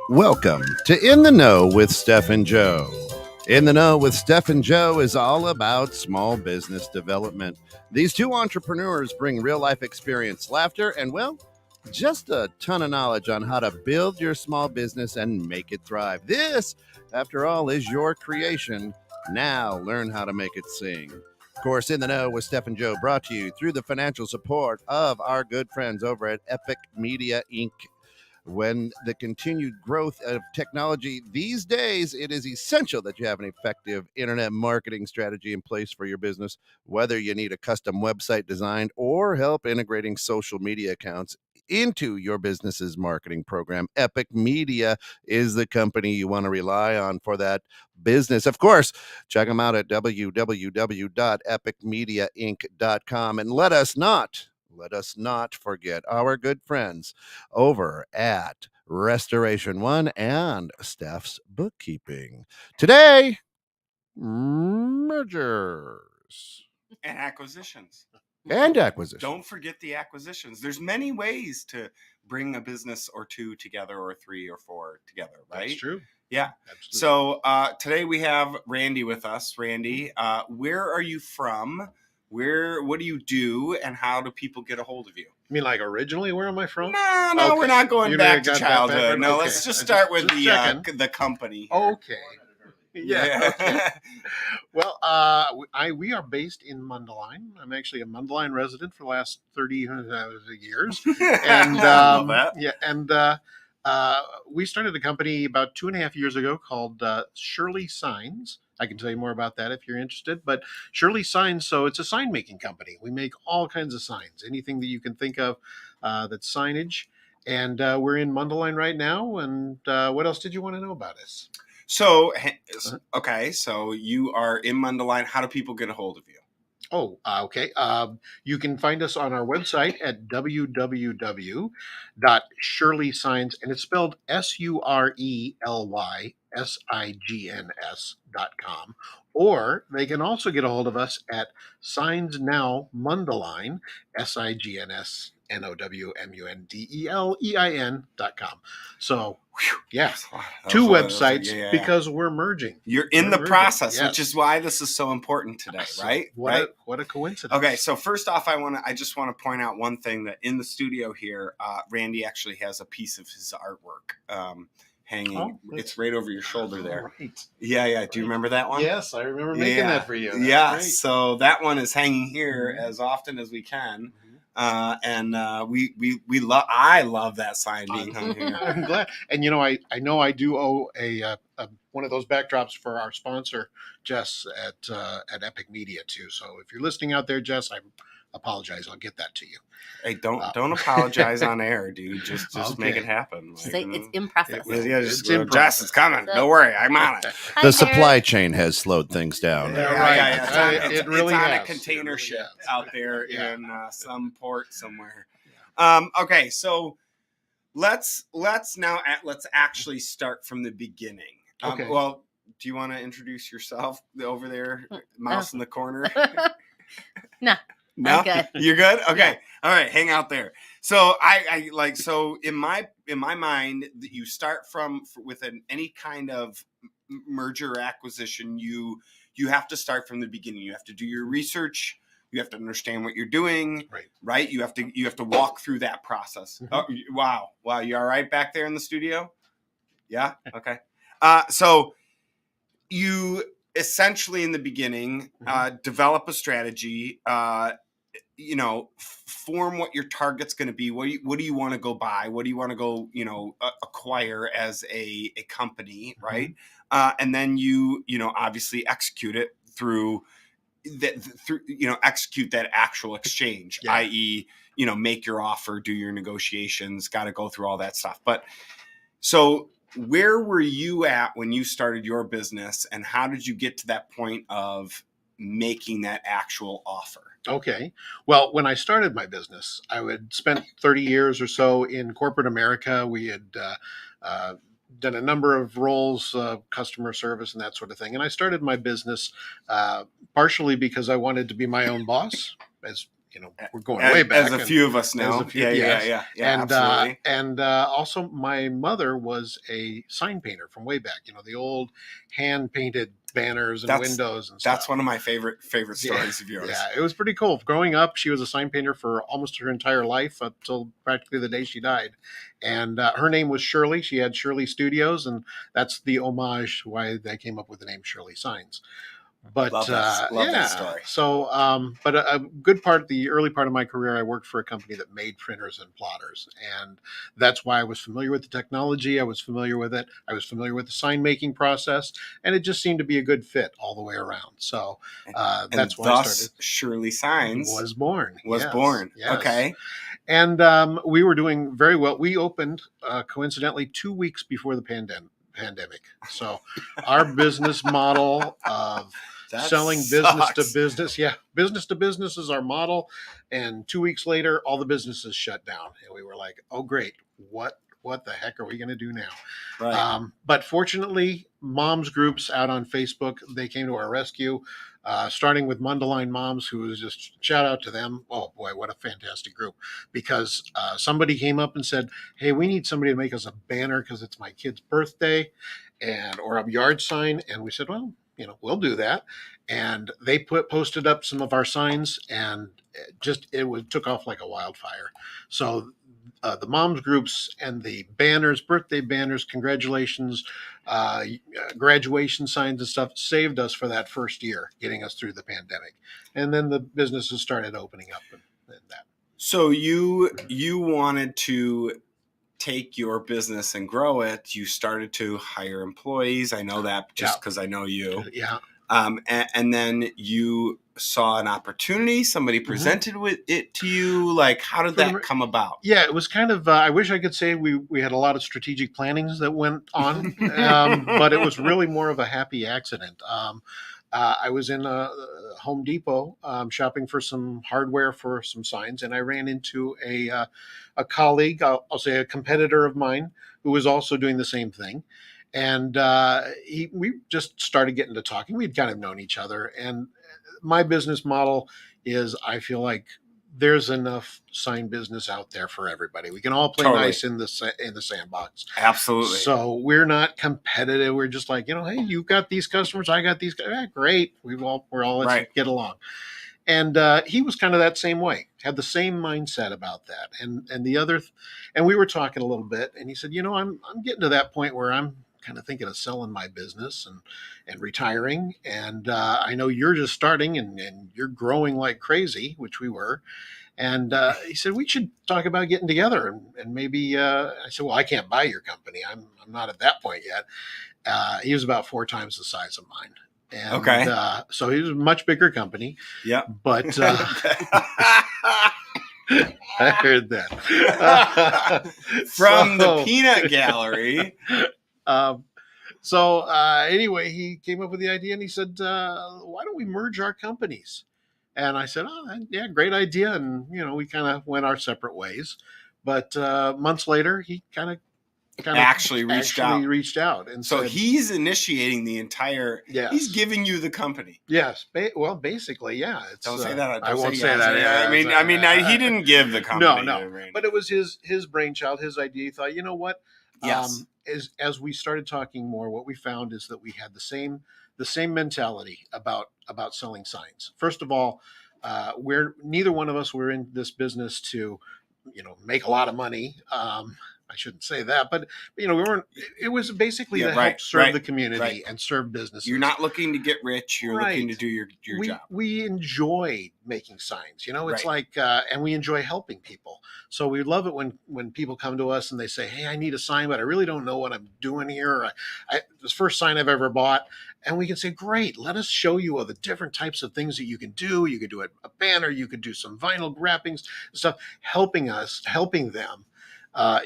Welcome to In the Know with Steph and Joe. In the Know with Steph and Joe is all about small business development. These two entrepreneurs bring real life experience, laughter, and, well, just a ton of knowledge on how to build your small business and make it thrive. This, after all, is your creation. Now learn how to make it sing. Of course, In the Know with Steph and Joe brought to you through the financial support of our good friends over at Epic Media Inc. When the continued growth of technology these days, it is essential that you have an effective internet marketing strategy in place for your business, whether you need a custom website designed or help integrating social media accounts into your business's marketing program. Epic Media is the company you want to rely on for that business. Of course, check them out at www.epicmediainc.com, and let us not forget our good friends over at Restoration One and Steph's Bookkeeping. Today, mergers and acquisitions. Don't forget the acquisitions. There's many ways to bring a business or two together, or three or four together, right? That's true. Yeah. Absolutely. So today we have Randy with us. Randy, where are you from? What do you do, and how do people get a hold of you? You mean like originally? Where am I from? No, Okay. We're not going back to childhood. No, Okay. let's just start with the company. Okay. Yeah. Okay. Well, we are based in Mundelein. I'm actually a Mundelein resident for the last 30 years, and love that. yeah, and we started a company about 2.5 years ago called Shirley Signs. I can tell you more about that if you're interested. But Shirley Signs, so it's a sign making company. We make all kinds of signs, anything that you can think of that's signage. And we're in Mundelein right now. And what else did you want to know about us? So, okay, so you are in Mundelein. How do people get a hold of you? Oh, okay. You can find us on our website at www.shirleysigns, and it's spelled SurelySigns.com. Or they can also get a hold of us at Signs Now Mundelein, SIGNSNOWMUNDELEIN.com. So, yeah, two websites because we're merging. You're in the process, which is why this is so important today, right? What a coincidence. Okay, so first off, I just want to point out one thing, that in the studio here, Randy actually has a piece of his artwork hanging. Oh, it's right over your shoulder there. Right. Yeah. Do you remember that one? Yes, I remember making that for you. That's great. So that one is hanging here as often as we can. I love that sign being hung here. I'm glad. And I know I do owe a one of those backdrops for our sponsor, Jess at Epic Media too. So if you're listening out there, Jess, I apologize. I'll get that to you. Hey, don't apologize on air, dude. Just okay. Make it happen. It's in process. Jess, it's coming. Don't worry, I'm on it. The supply chain has slowed things down. Yeah. It really it's on has. A container ship out there in some port somewhere. Okay, so let's actually start from from the beginning. Okay. Well, do you want to introduce yourself over there, mouse in the corner? No. No, good. You're good. Okay, yeah. All right. Hang out there. So So in my mind, you start with any kind of merger or acquisition. You have to start from the beginning. You have to do your research. You have to understand what you're doing. Right. You have to walk through that process. Mm-hmm. Oh, wow. You all right back there in the studio? Yeah. Okay. So you essentially in the beginning develop a strategy. Form what your target's going to be. What do you want to go buy? What do you want to go, acquire as a company, right? And then you obviously execute it through execute that actual exchange, i.e., make your offer, do your negotiations, got to go through all that stuff. But so where were you at when you started your business, and how did you get to that point of making that actual offer? Okay. Well, when I started my business, I had spent 30 years or so in corporate America. We had done a number of roles, customer service and that sort of thing. And I started my business partially because I wanted to be my own boss, as we're going way back. As a few of us know. Yeah, And absolutely. Also, my mother was a sign painter from way back. The old hand painted banners and windows and stuff. That's one of my favorite stories of yours. Yeah, it was pretty cool. Growing up, she was a sign painter for almost her entire life until practically the day she died. And her name was Shirley. She had Shirley Studios, and that's the homage why they came up with the name Shirley Signs. But love that story. So, but a good part, the early part of my career, I worked for a company that made printers and plotters, and that's why I was familiar with the technology. I was familiar with it. I was familiar with the sign making process, and it just seemed to be a good fit all the way around. So that's why I started. Shirley Signs was born. Yes. Okay. And we were doing very well. We opened coincidentally 2 weeks before the pandemic. So our business model of selling business to business. Yeah. Business to business is our model. And 2 weeks later, all the businesses shut down. And we were like, oh, great. What the heck are we going to do now? Right. But fortunately, moms groups out on Facebook, they came to our rescue, starting with Mundelein Moms, who was just shout out to them. Oh boy, what a fantastic group. Because somebody came up and said, hey, we need somebody to make us a banner because it's my kid's birthday or a yard sign. And we said, well, we'll do that. And they posted up some of our signs, and it took off like a wildfire. So the moms groups and the banners, birthday banners, congratulations, graduation signs and stuff saved us for that first year, getting us through the pandemic. And then the businesses started opening up and that. So you wanted to take your business and grow it. You started to hire employees. I know that just because I know you. Yeah. And then you saw an opportunity. Somebody presented with it to you. Like, how did that come about? Yeah, it was kind of. I wish I could say we had a lot of strategic plannings that went on, but it was really more of a happy accident. I was in a Home Depot shopping for some hardware for some signs, and I ran into a colleague, I'll say a competitor of mine, who was also doing the same thing. And we just started getting to talking. We'd kind of known each other. And my business model is, I feel like there's enough sign business out there for everybody. We can all play nice in the sandbox. Absolutely. So we're not competitive. We're just like, hey, you've got these customers, I got these. Great. We're all let's get along. And he was kind of that same way, had the same mindset about that. And we were talking a little bit, and he said, I'm getting to that point where I'm kind of thinking of selling my business and retiring. And I know you're just starting and you're growing like crazy, which we were. And he said, we should talk about getting together. And maybe I said, well, I can't buy your company. I'm not at that point yet. He was about 4 times the size of mine. And, so he was a much bigger company. Yeah. But I heard that. From the peanut gallery. Anyway, he came up with the idea, and he said, why don't we merge our companies? And I said, oh, yeah, great idea. And, we kind of went our separate ways. But months later, he kind of actually reached out. And so said, he's initiating the entire, he's giving you the company. Yes. Basically, yeah. Don't say that. I won't say that. Yeah. He didn't give the company. No. But it was his brainchild, his idea. He thought, you know what? Yes. As we started talking more, what we found is that we had the same mentality about selling signs. First of all, neither one of us were in this business to, make a lot of money. I shouldn't say that, but we weren't. It was basically to help serve the community and serve businesses. You're not looking to get rich. You're looking to do your job. We enjoy making signs. It's like, and we enjoy helping people. So we love it when people come to us and they say, "Hey, I need a sign, but I really don't know what I'm doing here. This first sign I've ever bought." And we can say, "Great, let us show you all the different types of things that you can do. You could do a banner. You could do some vinyl wrappings, stuff, helping them."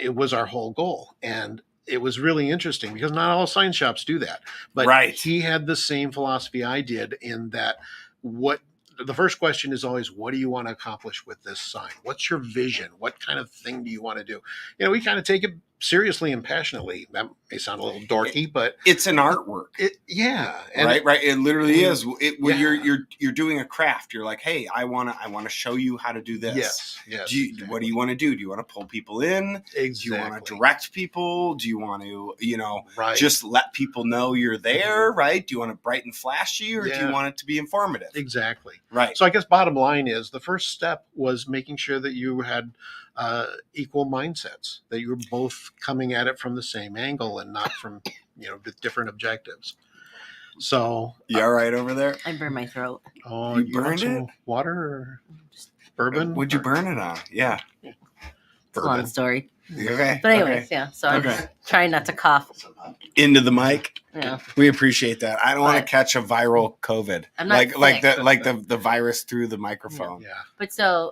It was our whole goal. And it was really interesting because not all sign shops do that. But he had the same philosophy I did, in that the first question is always, what do you want to accomplish with this sign? What's your vision? What kind of thing do you want to do? We kind of take it seriously and passionately. That may sound a little dorky, but It's an artwork. And Right. It literally is. When Yeah. you're doing a craft, you're like, hey, I want to show you how to do this. Yes. What do you want to do? Do you want to pull people in? Exactly. Do you want to direct people? Do you want to, Right. just let people know you're there? Right. Do you want it bright and flashy, or do you Yeah. want it to be informative? Exactly. Right. So I guess bottom line is the first step was making sure that you had equal mindsets, that you were both coming at it from the same angle and not from, with different objectives. So You all right over there? I burned my throat. oh, You want burned some it? water or bourbon? What'd you burn it on? Yeah. It's a long story. Okay. But anyways, Okay. yeah. So I'm Okay. just trying not to cough. Into the mic. Yeah. We appreciate that. I don't want But- to catch a viral COVID. I'm not like sick. the virus through the microphone. Yeah. But so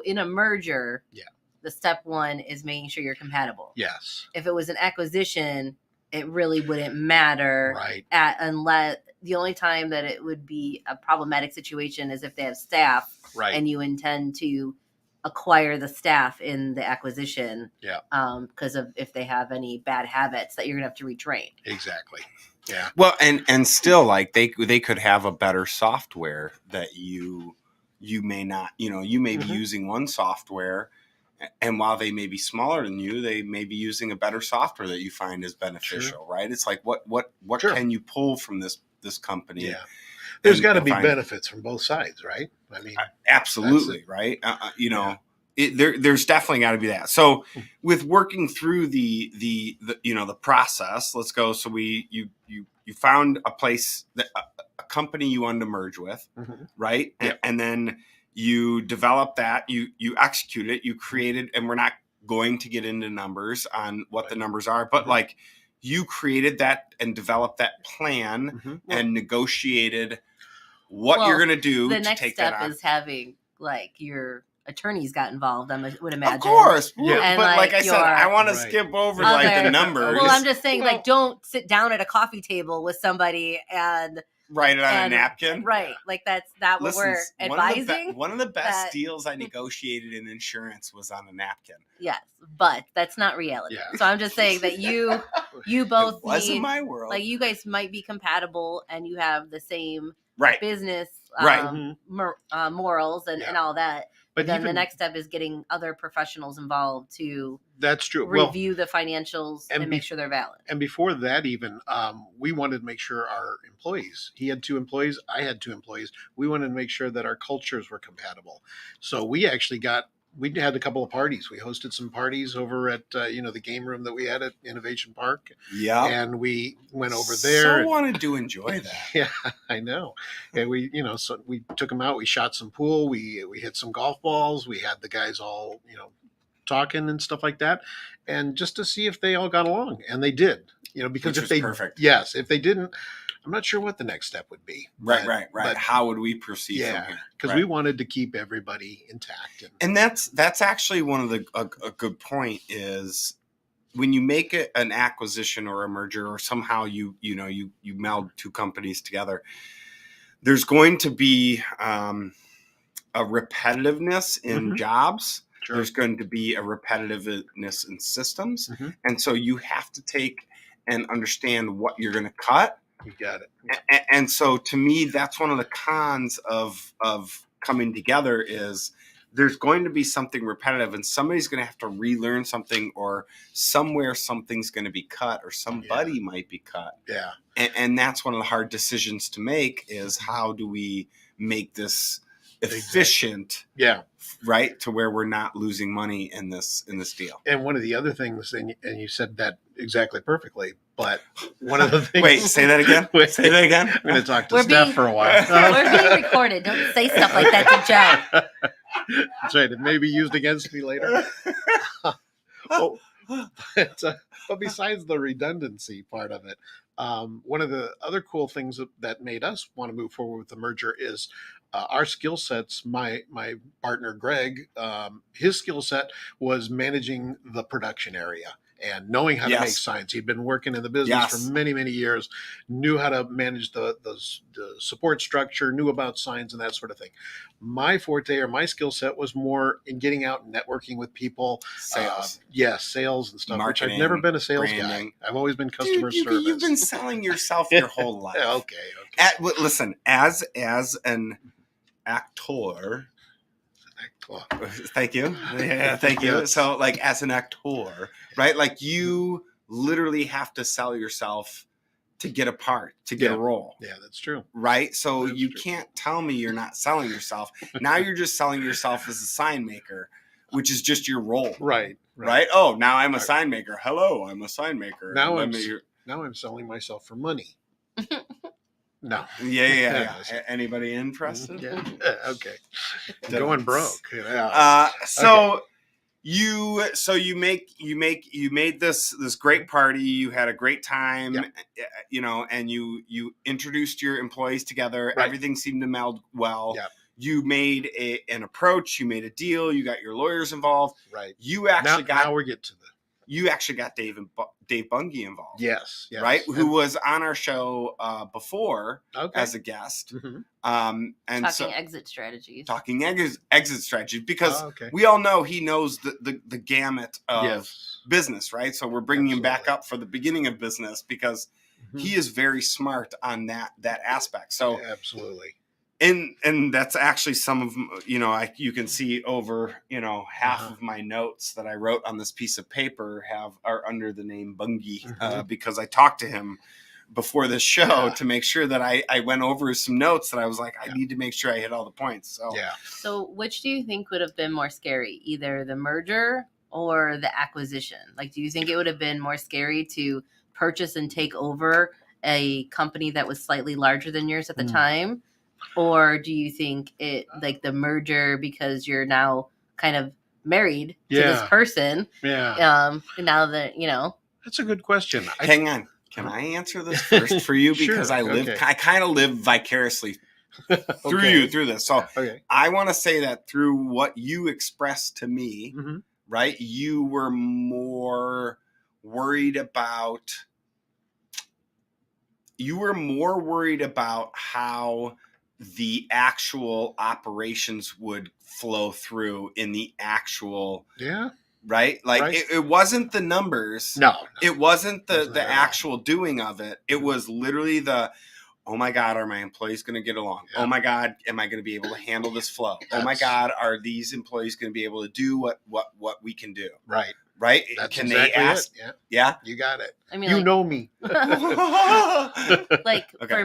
in a merger, Yeah. the step one is making sure you're compatible. Yes. If it was an acquisition, it really wouldn't matter Right. unless the only time that it would be a problematic situation is if they have staff Right. and you intend to acquire the staff in the acquisition. Yeah. Because of if they have any bad habits that you're gonna have to retrain. Exactly. Yeah. Well, and still, like they could have a better software that you may not. You may be Mhm. using one software, and while they may be smaller than you, they may be using a better software that you find is beneficial. Right? It's like what Sure. can you pull from this company? Yeah. There's And- got to and be find- benefits from both sides, right? I mean, Absolutely, right? There's definitely got to be that. So with working through the process, let's go. So you found a place that a company you wanted to merge with, Mhm. right? Yep. And then you develop that, you execute it, you created, and we're not going to get into numbers on what the numbers are, but Mhm. like you created that and developed that plan Mhm. and negotiated what Well, you're going to do The to next take that step on. is having like your attorneys got involved. would imagine. Of course, Yeah. And, but like I said, I want to Right. skip over Other- like the numbers. Well, I'm just saying, Well- like, don't sit down at a coffee table with somebody and Write it on a and- napkin. right, like that's not what Listen, we're advising. one of the best that- deals I negotiated in insurance was on a napkin. Yes, but that's not reality. Yeah. So I'm just saying that you both It wasn't need, my world. like, you guys might be compatible and you have the same right. business Right. Mhm. morals and Yeah. all that. But Then the even- next step is getting other professionals involved to That's true. Well, review the financials and and make sure they're valid. and before that, even we wanted to make sure our employees. He had 2 employees. I had 2 employees. We wanted to make sure that our cultures were compatible. So we actually we had a couple of parties. We hosted some parties over at the game room that we had at Innovation Park, Yeah. and we went over there. So and- wanted to enjoy that. Yeah, I know. And we, so we took them out. We shot some pool. We hit some golf balls. We had the guys all, talking and stuff like that, and just to see if they all got along, and they did. Because Which if was they, perfect. yes, if they didn't, I'm not sure what the next step would be. Right. But- but How would we proceed from yeah, here? because Right. we wanted to keep everybody intact. And that's actually one of a good point is when you make an acquisition or a merger or somehow you meld 2 companies together, there's going to be a repetitiveness in Mhm. jobs. Sure. There's going to be a repetitiveness in systems, Mhm. and so you have to take and understand what you're going to cut. You got it. And so to me, that's one of the cons of coming together is there's going to be something repetitive and somebody's going to have to relearn something, or somewhere something's going to be cut, or somebody might be cut. Yeah. And that's one of the hard decisions to make is how do we make this efficient, Yeah. right? To where we're not losing money in this deal. And one of the other things, and you said that exactly perfectly, but one of the things. Wait, say that again. Wait. Say that again. I'm going to talk to We're Steph being- for a while. We're being recorded. Don't say stuff like that to Joe. That's right. It may be used against me later. Oh, but besides the redundancy part of it, one of the other cool things that made us want to move forward with the merger is our skill sets. My partner Greg, his skill set was managing the production area. and knowing how to make Yes. signs. He'd been working in the business Yes. for many, many years, knew how to manage the support structure, knew about signs and that sort of thing. My forte or my skill set was more in getting out and networking with people. Sales. Sales and stuff, which I've Marketing, never been a sales branding. guy. I've always been customer Dude, service. you've been selling yourself your whole life. Okay. Listen, as an actor, thank you. Yeah, thank you. Yes. So, like, as an actor, right? Like, you literally have to sell yourself to get a part, to get a role. Yeah, that's true. Right? So That's you true. can't tell me you're not selling yourself. Now you're just selling yourself as a sign maker, which is just your role. Right. Oh, now I'm a sign maker. Hello, I'm a sign maker. Now I'm selling myself for money. No. Yeah. Anybody interested? Yeah. Okay. Going broke. So you made this great party. You had a great time, and you introduced your employees together. Right. Everything seemed to meld well. Yep. You made an approach. You made a deal. You got your lawyers involved. Right. You actually now we're getting to you actually got Dave Bungie involved. Yes. Right? Who was on our show before as a guest. Mm-hmm. And talking exit strategies. Talking exit strategies, because we all know he knows the gamut of business, right? So we're bringing him back up for the beginning of business because he is very smart on that aspect. So absolutely. And that's actually some of, you can see over, half of my notes that I wrote on this piece of paper are under the name Bungie, because I talked to him before this show to make sure that I went over some notes that I was like, I need to make sure I hit all the points. So which do you think would have been more scary, either the merger or the acquisition? Like, do you think it would have been more scary to purchase and take over a company that was slightly larger than yours at the time? Or do you think it, like, the merger, because you're now kind of married to this person? Now that, That's a good question. Hang on. Can I answer this first for you? Because I kind of live vicariously through this. So I want to say that through what you expressed to me, right? You were more worried about how the actual operations would flow through in the actual right? Like it wasn't the numbers. No. It wasn't the actual doing of it. It was literally oh my God, are my employees going to get along? Yeah. Oh my God, am I going to be able to handle this flow? Oh my God, are these employees going to be able to do what we can do? Right. That's can exactly they ask? Yeah. You got it. I mean, you know me. For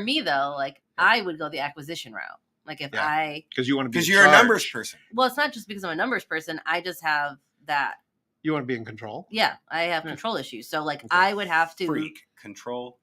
me though, like, I would go the acquisition route. Like, if because you want to be, because you're a numbers person. Well, it's not just because I'm a numbers person. I just have that. You want to be in control. Yeah, I have control issues. So, like, I would have to control.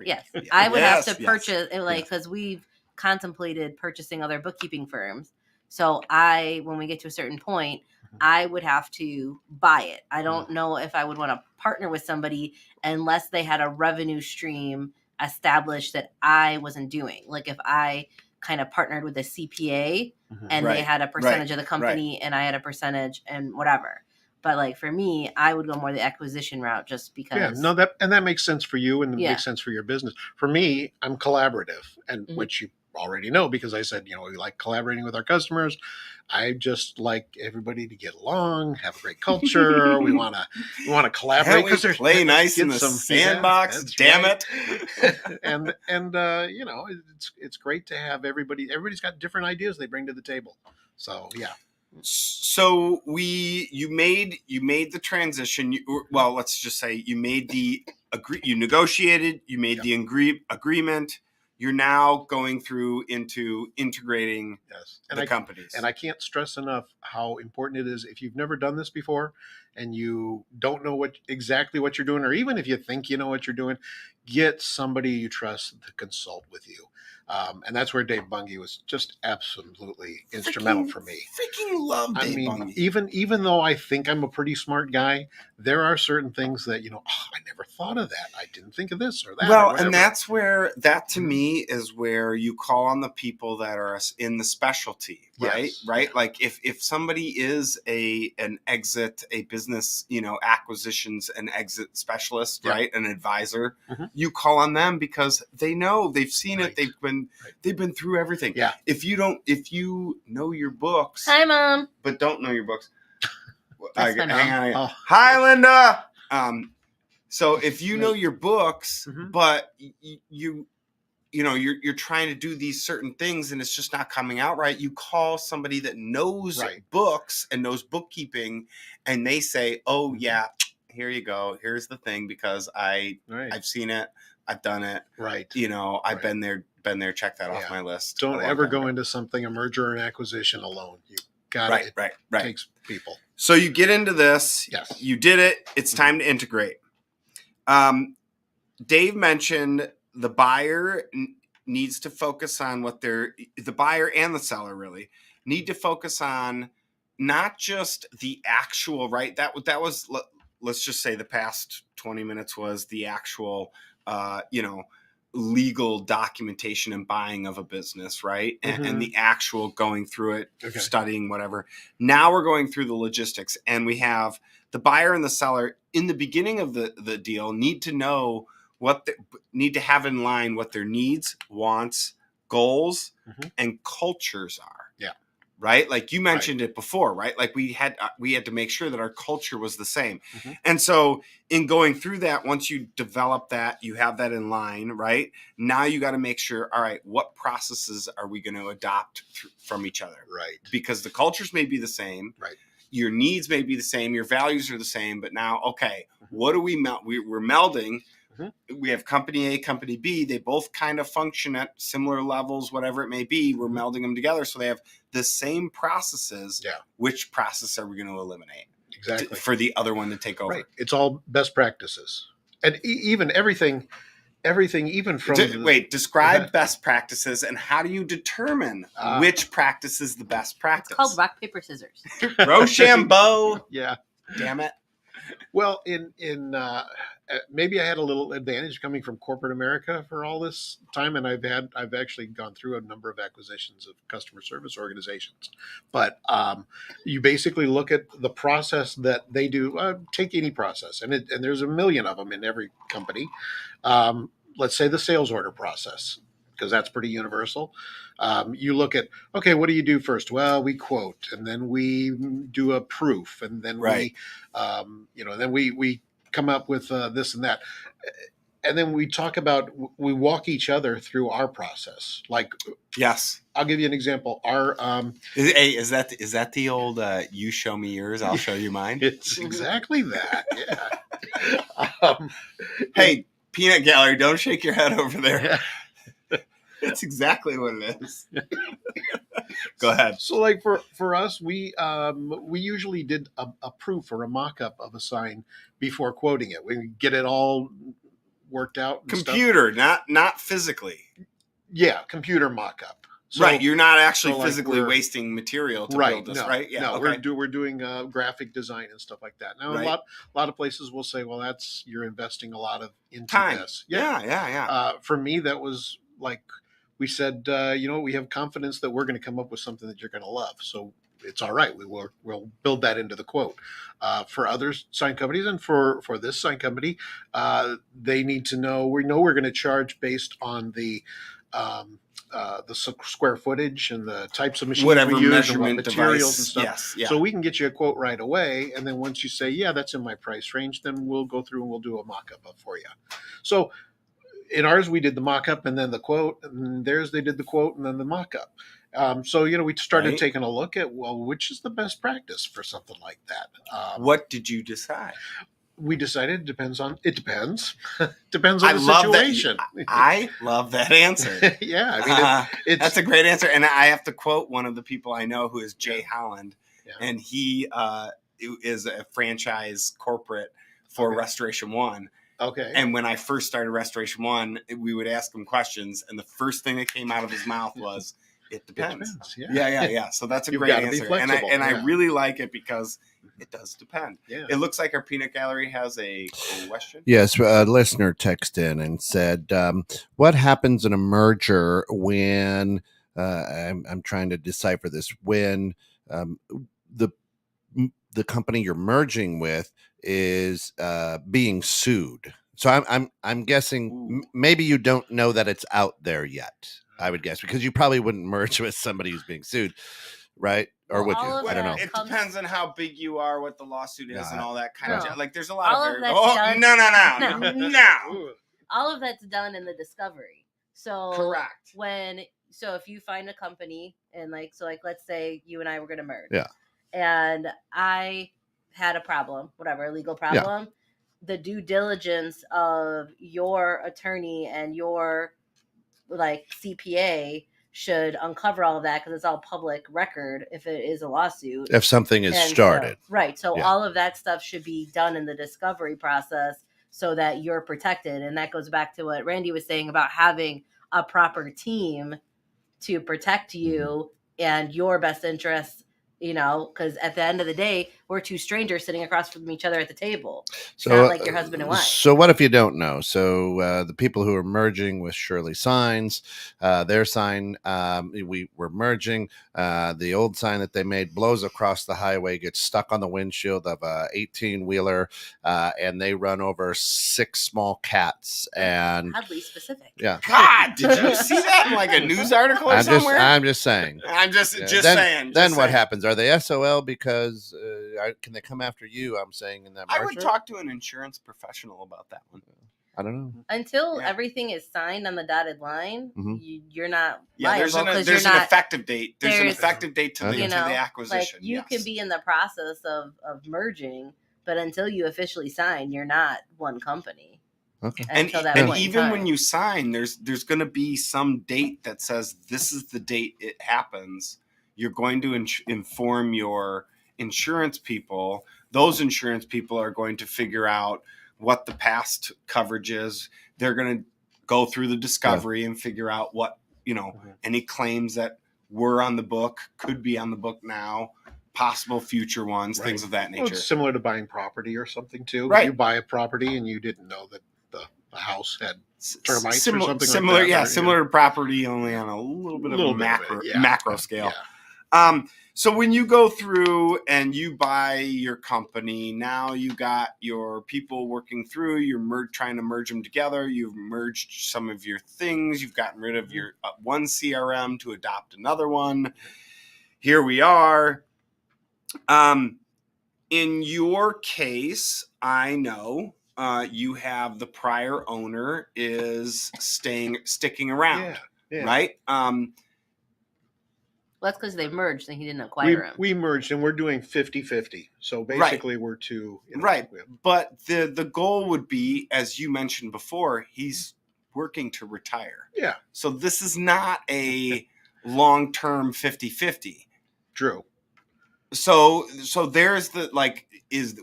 Yes, I would have to purchase, because we've contemplated purchasing other bookkeeping firms. So when we get to a certain point, I would have to buy it. I don't know if I would want to partner with somebody unless they had a revenue stream established that I wasn't doing. Like, if I kind of partnered with a CPA and they had a percentage of the company and I had a percentage and whatever. But, like, for me, I would go more the acquisition route just because. Yeah, that makes sense for you and it makes sense for your business. For me, I'm collaborative, and which you already know because I said, we like collaborating with our customers. I just like everybody to get along, have a great culture. we want to collaborate because there's play nice in the sandbox. Damn it! and it's great to have everybody. Everybody's got different ideas they bring to the table. So So you made the transition. Let's just say you made you negotiated, you made the agreement. You're now going through into integrating the companies. And I can't stress enough how important it is. If you've never done this before and you don't know exactly what you're doing, or even if you think you know what you're doing, get somebody you trust to consult with you. And that's where Dave Bungie was just absolutely instrumental for me. Freaking love Dave Bungie. Even though I think I'm a pretty smart guy, there are certain things that, I never thought of that. I didn't think of this or that. Well, and that's where, that to me is where you call on the people that are in the specialty, right? Yes. Right? Yeah. Like if somebody is a business, acquisitions and exit specialist, right? An advisor, you call on them because they know, they've seen it, they've been through everything. Yeah. If you know your books, Hi, Mom, but don't know your books. That's my mom. Hang on. Oh. Hi, Linda. So if you know your books, but you're trying to do these certain things and it's just not coming out right, you call somebody that knows books and knows bookkeeping, and they say, "Oh yeah, here you go. Here's the thing, because I've seen it, I've done it. Right. I've been there. Check that off my list." Don't ever go into something, a merger and acquisition, alone. You got it. Right. Takes people. So you get into this. Yes. You did it. It's time to integrate. Dave mentioned the buyer needs to focus on the buyer and the seller really need to focus on not just the actual, right? That was, let's just say the past 20 minutes was the actual, legal documentation and buying of a business, right? And the actual going through it, studying, whatever. Now we're going through the logistics, and we have the buyer and the seller in the beginning of the deal need to know need to have in line what their needs, wants, goals, and cultures are. Yeah. Right? Like you mentioned it before, right? Like we had to make sure that our culture was the same. And so in going through that, once you develop that, you have that in line, right? Now you got to make sure, all right, what processes are we going to adopt from each other? Right. Because the cultures may be the same. Right. Your needs may be the same. Your values are the same. But now, okay, what do we meld? We're melding. We have company A, company B. They both kind of function at similar levels, whatever it may be. We're melding them together so they have the same processes. Yeah. Which process are we going to eliminate? Exactly. For the other one to take over. Right. It's all best practices. And even everything even from... describe best practices, and how do you determine which practice is the best practice? It's called rock, paper, scissors. Rochambeau. Yeah. Damn it. Well, maybe I had a little advantage coming from corporate America for all this time, and I've actually gone through a number of acquisitions of customer service organizations. But you basically look at the process that they do. Take any process, and there's a million of them in every company. Let's say the sales order process, because that's pretty universal. You look at, okay, what do you do first? Well, we quote, and then we do a proof, and then we come up with this and that. And then we we walk each other through our process. Like, yes, I'll give you an example. Is that the old you show me yours, I'll show you mine? It's exactly that. Yeah. Hey, Peanut Gallery, don't shake your head over there. Yeah. That's exactly what it is. Go ahead. So, like for us, we usually did a proof or a mock-up of a sign before quoting it. We get it all worked out. Computer, not physically. Yeah, computer mock-up. So, right, you're not actually physically wasting material to build this, right? Yeah, no, okay. we're doing graphic design and stuff like that. Now, a lot of places will say, well, you're investing a lot into time. This. Yeah. For me, that was like, we said, we have confidence that we're going to come up with something that you're going to love. So it's all right. We'll build that into the quote. For other sign companies and for this sign company, they need to know. We know we're going to charge based on the square footage and the types of machines whatever we use, measurement and what materials device. And stuff. Yes, yeah. So we can get you a quote right away, and then once you say, yeah, that's in my price range, then we'll go through and we'll do a mock-up for you. So in ours, we did the mock-up and then the quote, and theirs they did the quote and then the mock-up. So we started taking a look at, well, which is the best practice for something like that. What did you decide? We decided it depends. Depends on the situation. I love that answer. Yeah, that's a great answer. And I have to quote one of the people I know, who is Jay Holland, and he is a franchise corporate for Restoration One. Okay. And when I first started Restoration One, we would ask him questions, and the first thing that came out of his mouth was, "It depends." Yeah. So that's a You've great got to answer, be flexible. I really like it because it does depend. Yeah. It looks like our peanut gallery has a question. Yes, a listener texted in and said, "What happens in a merger when I'm trying to decipher this when the the company you're merging with is being sued?" So I'm guessing maybe you don't know that it's out there yet. I would guess because you probably wouldn't merge with somebody who's being sued, right? Or Well, would all you? of I don't know. that It depends on how big you are, what the lawsuit is, and all that kind No. of. Like, there's a lot All of of that's Oh done- no. All of that's done in the discovery. So Correct. if you find a company and let's say you and I were going to merge. Yeah. And I had a problem, whatever, a legal problem. The due diligence of your attorney and your CPA should uncover all of that because it's all public record if it is a lawsuit. If something is started. So all of that stuff should be done in the discovery process so that you're protected. And that goes back to what Randy was saying about having a proper team to protect you and your best interests. Because at the end of the day, we're two strangers sitting across from each other at the table. It's not like your husband and wife. So what if you don't know? So the people who are merging with Shirley Signs, their sign, we're merging. The old sign that they made blows across the highway, gets stuck on the windshield of a 18-wheeler, and they run over 6 small cats. And oddly specific. Yeah. God, did you see that in a news article or somewhere? I'm just saying. I'm just saying. Then what happens? Are they SOL because can they come after you? I'm saying in that merger? I would talk to an insurance professional about that one. I don't know. Until everything is signed on the dotted line, you're not liable. There's an effective date. There's an effective date to the acquisition. You can be in the process of merging, but until you officially sign, you're not one company. Okay. And even when you sign, there's going to be some date that says this is the date it happens. You're going to inform your insurance people. Those insurance people are going to figure out what the past coverage is. They're going to go through the discovery and figure out what, any claims that were on the book, could be on the book now, possible future ones, things of that nature. Well, it's similar to buying property or something too. Right. You buy a property and you didn't know that the house had termites or something similar, like that. Similar to property, only on a little bit of a macro scale. So when you go through and you buy your company, now you got your people working through, you're trying to merge them together. You've merged some of your things. You've gotten rid of your one CRM to adopt another one. Here we are. In your case, I know you have the prior owner is sticking around, right? Well, that's because they merged and he didn't acquire him. We merged and we're doing 50-50. So basically we're two. Right. But the goal would be, as you mentioned before, he's working to retire. Yeah. So this is not a long-term 50-50. True. So there's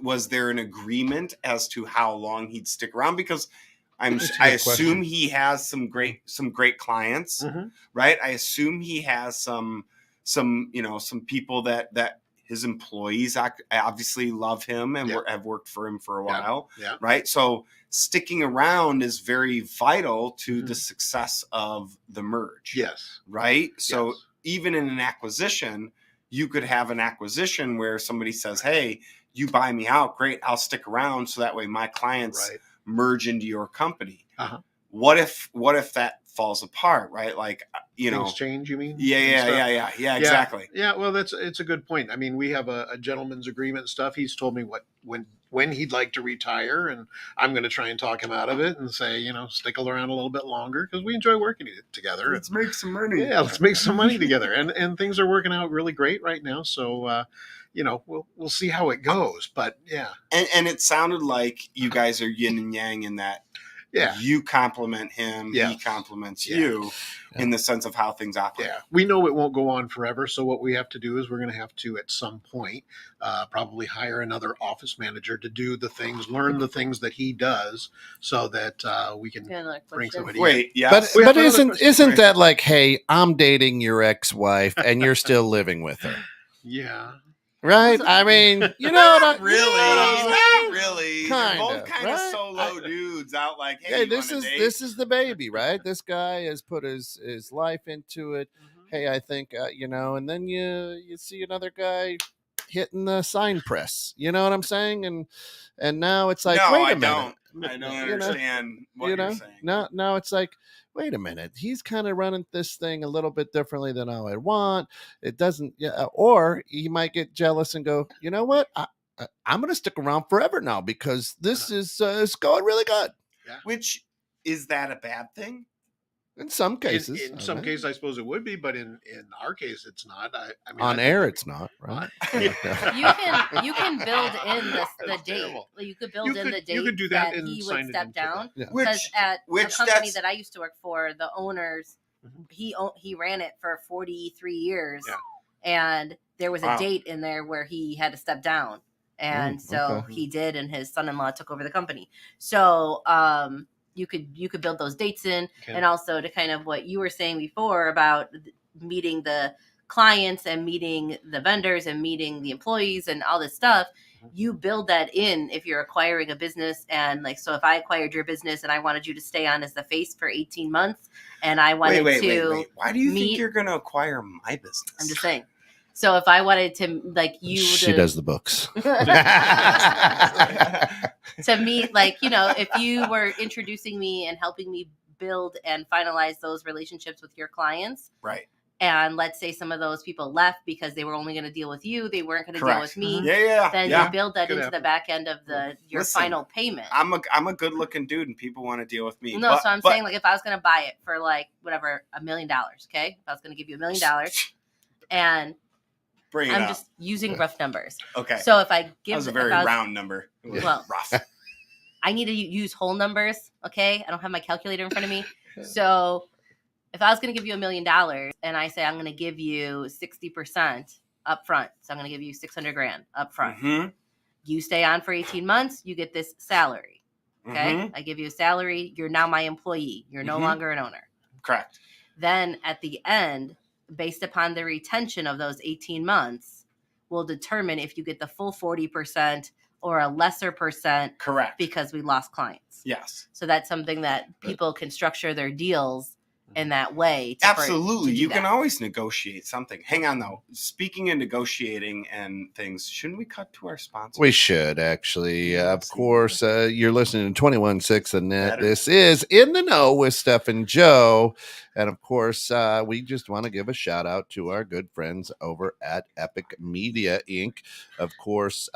was there an agreement as to how long he'd stick around? Because I assume he has some great clients, right? I assume he has some people that his employees obviously love him and have worked for him for a while, right? So sticking around is very vital to the success of the merge. Yes. Right? So even in an acquisition, you could have an acquisition where somebody says, hey, you buy me out, great, I'll stick around so that way my clients merge into your company. What if that falls apart, right? Things change, you mean? Yeah, exactly. Yeah, well, it's a good point. I mean, we have a gentleman's agreement and stuff. He's told me when he'd like to retire, and I'm going to try and talk him out of it and say, stick around a little bit longer because we enjoy working together. Let's make some money. Yeah, let's make some money together. And things are working out really great right now. So, we'll see how it goes. But yeah. And it sounded like you guys are yin and yang in that. You compliment him, he compliments you in the sense of how things operate. Yeah, we know it won't go on forever. So what we have to do is we're going to have to, at some point, probably hire another office manager to do the things, learn the things that he does, so that we can bring somebody. Wait, in. But isn't that like, hey, I'm dating your ex-wife and you're still living with her? Yeah. Right? I mean, not really. Kinda, They're both kind of right? solo dudes out like, hey, this is the baby, right? This guy has put his life into it. Hey, I think and then you see another guy hitting the sign press. You know what I'm saying? And now it's like, wait a minute. I don't understand what you're saying. Now it's like, wait a minute. He's kind of running this thing a little bit differently than how I want. It doesn't, or he might get jealous and go, you know what? I'm going to stick around forever now because this is it's going really good. Yeah. Which, is that a bad thing? In some cases. In some cases, I suppose it would be, but in our case, it's not. I mean, on air, it's not, right? You can build in the date. You could build in the date you could do that he would step down. Which at the company that I used to work for, the owners, he ran it for 43 years, and there was a date in there where he had to step down. And he did, and his son-in-law took over the company. So you could build those dates in, and also to kind of what you were saying before about meeting the clients and meeting the vendors and meeting the employees and all this stuff. You build that in if you're acquiring a business, and so if I acquired your business and I wanted you to stay on as the face for 18 months, and I wanted to why do you think you're going to acquire my business? I'm just saying. So if I wanted to she does the books. To meet, if you were introducing me and helping me build and finalize those relationships with your clients. Right. And let's say some of those people left because they were only going to deal with you. They weren't going to deal with me. Then you build that into the back end of your final payment. I'm a good looking dude and people want to deal with me. No, so I'm saying if I was going to buy it for $1 million, okay? If I was going to give you $1 million and I'm just using rough numbers. Okay. So if I give... That was a very round number. Well, rough. I need to use whole numbers, okay? I don't have my calculator in front of me. So if I was going to give you $1 million and I say I'm going to give you 60% up front, so I'm going to give you $600,000 up front. You stay on for 18 months, you get this salary, okay? I give you a salary. You're now my employee. You're no longer an owner. Correct. Then at the end, based upon the retention of those 18 months, will determine if you get the full 40% or a lesser percent. Correct. Because we lost clients. Yes. So that's something that people can structure their deals in that way. Absolutely. You can always negotiate something. Hang on, though. Speaking of negotiating and things, shouldn't we cut to our sponsor? We should, actually. Of course, you're listening to 21.6 The Net. This is In the Know with Steph and Joe. And, of course, we just want to give a shout out to our good friends over at Epic Media, Inc. Of course,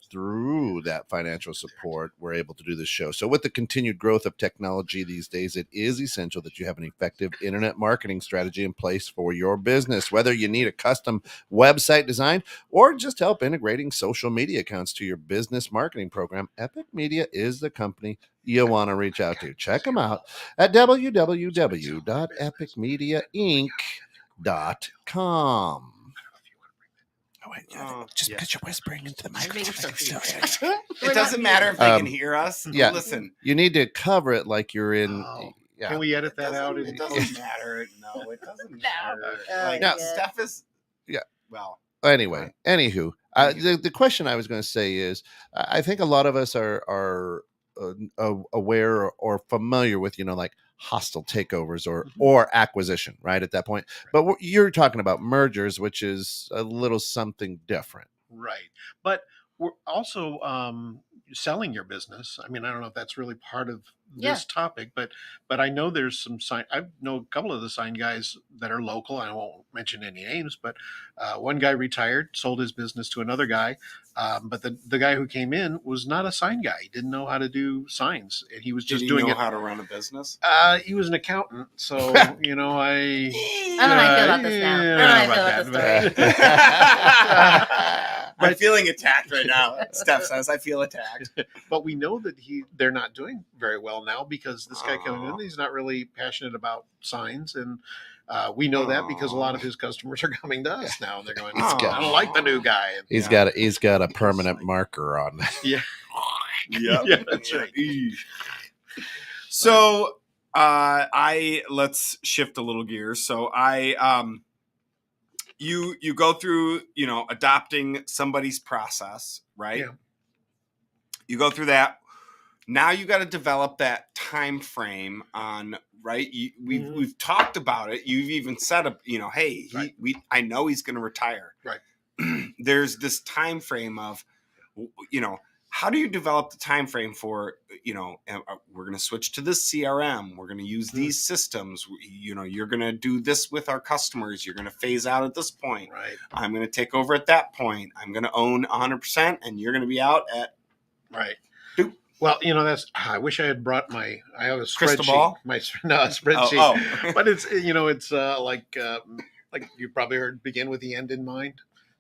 through that financial support, we're able to do this show. So with the continued growth of technology these days, it is essential that you have an effective internet marketing strategy in place for your business. Whether you need a custom website design or just help integrating social media accounts to your business marketing program, Epic Media is the company you'll want to reach out to. Check them out at www.epicmediainc.com. Oh, wait, just because you're whispering into the microphone. It doesn't matter if they can hear us. Yeah. Listen. You need to cover it like you're in... Yeah. Can we edit that out? It doesn't matter. No, it doesn't matter. Steph is... Yeah. Well... Anyway, anywho, the question I was going to say is, I think a lot of us are aware or familiar with, like hostile takeovers or acquisition, right? At that point. But you're talking about mergers, which is a little something different. Right. But we're also selling your business. I mean, I don't know if that's really part of this topic, but I know there's some sign. I know a couple of the sign guys that are local. I won't mention any names, but one guy retired, sold his business to another guy. But the guy who came in was not a sign guy. He didn't know how to do signs, and he was just doing how to run a business. He was an accountant, so I don't know how I feel about this now. I don't know how I feel about this story. I'm feeling attacked right now. Steph says, I feel attacked. But we know that they're not doing very well now because this guy coming in, he's not really passionate about signs. And we know that because a lot of his customers are coming to us now. And they're going, I don't like the new guy. And, He's got a permanent marker on. Yeah. Yeah, that's right. So let's shift a little gears. So you go through, adopting somebody's process, right? Yeah. You go through that. Now you got to develop that time frame on, right? We've talked about it. You've even said, hey, I know he's going to retire. Right. There's this time frame of, how do you develop the time frame for, we're going to switch to this CRM. We're going to use these systems. You're going to do this with our customers. You're going to phase out at this point. Right. I'm going to take over at that point. I'm going to own 100%, and you're going to be out at. Right. Doop. Well, I wish I had brought I have a crystal spreadsheet. Ball? A spreadsheet. Oh. But it's like you probably heard, begin with the end in mind.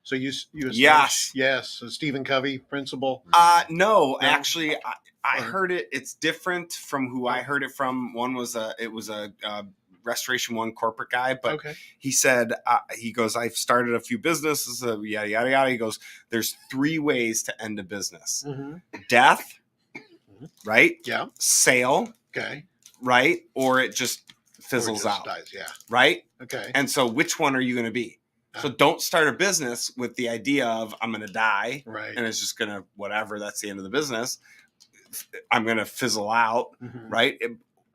So you Yes. So Stephen Covey principle. No, actually, I heard it. It's different from who I heard it from. One was a Restoration One corporate guy, but he said, he goes, I've started a few businesses, yada, yada, yada. He goes, there's 3 ways to end a business. Death, right? Yeah. Sale. Okay. Right? Or it just fizzles out. Dies, yeah. Right? Okay. And so which one are you going to be? So don't start a business with the idea of I'm going to die, right? And it's just going to, whatever, that's the end of the business. I'm going to fizzle out, right?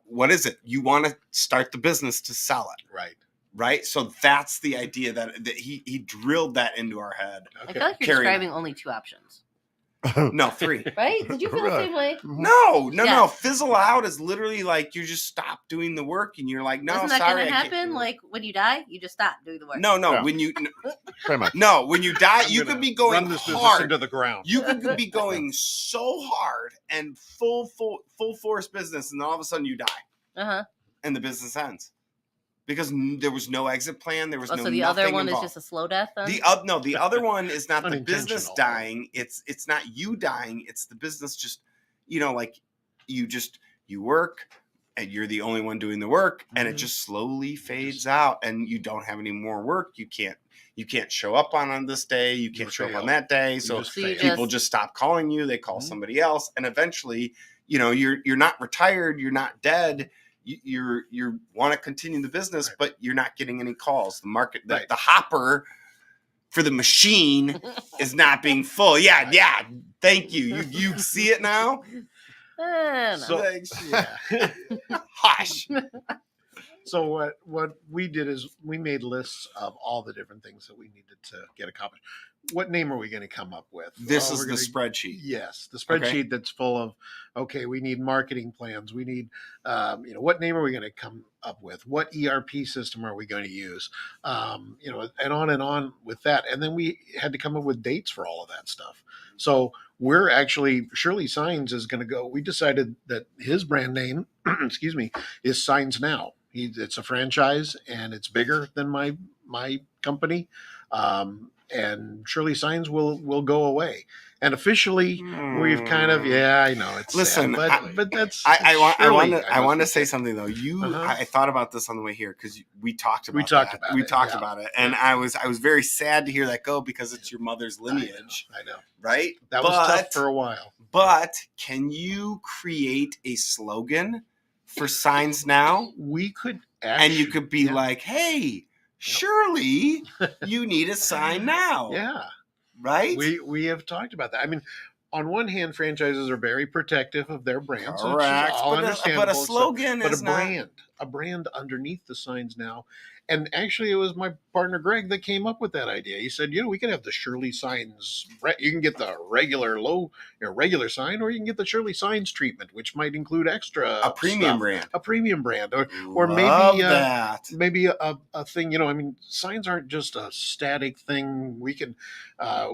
What is it? You want to start the business to sell it. Right. Right. So that's the idea that he drilled that into our head. Okay. I feel like you're describing only 2 options. No, 3. Right? Did you feel the same way? No. Fizzle out is literally like you just stop doing the work and you're like, no, Isn't that sorry. Going to happen? Like when you die, you just stop doing the work. No. When you when you die, you could be going hard into the ground. You could be going so hard and full force business, and then all of a sudden you die, and the business ends. Because there was no exit plan, there was no. So the other one involved. Is just a slow death. Then? The other one is not the business dying. It's not you dying. It's the business just, like you work, and you're the only one doing the work, and it just slowly fades out, and you don't have any more work. You can't show up on this day. You can't show up on that day. So people just stop calling you. They call somebody else, and eventually, you're not retired. You're not dead. You want to continue the business, but you're not getting any calls. The market, the hopper for the machine is not being full. Yeah. Thank you. You see it now? Hush. So what we did is we made lists of all the different things that we needed to get accomplished. What name are we going to come up with? This is the spreadsheet. Yes, the spreadsheet that's full of, we need marketing plans. We need, what name are we going to come up with? What ERP system are we going to use? And on with that. And then we had to come up with dates for all of that stuff. So we're actually, Shirley Signs is going to go, we decided that his brand name, is Signs Now. It's a franchise and it's bigger than my company. And Shirley Signs will go away. And officially, we've kind of I know it's listen, sad, but that's I want to say something though. I thought about this on the way here because we talked about it, and I was very sad to hear that go because it's your mother's lineage. I know. Right? That was tough for a while. But can you create a slogan for Signs Now? We could, and you could be like, hey. Surely you need a sign now. Yeah. Right? We have talked about that. I mean, on one hand, franchises are very protective of their brands. Correct. But a slogan is a brand underneath the Signs Now. And actually, it was my partner, Greg, that came up with that idea. He said, we could have the Shirley Signs. You can get the regular sign, or you can get the Shirley Signs treatment, which might include extra a premium brand, or maybe a thing. Signs aren't just a static thing. We can.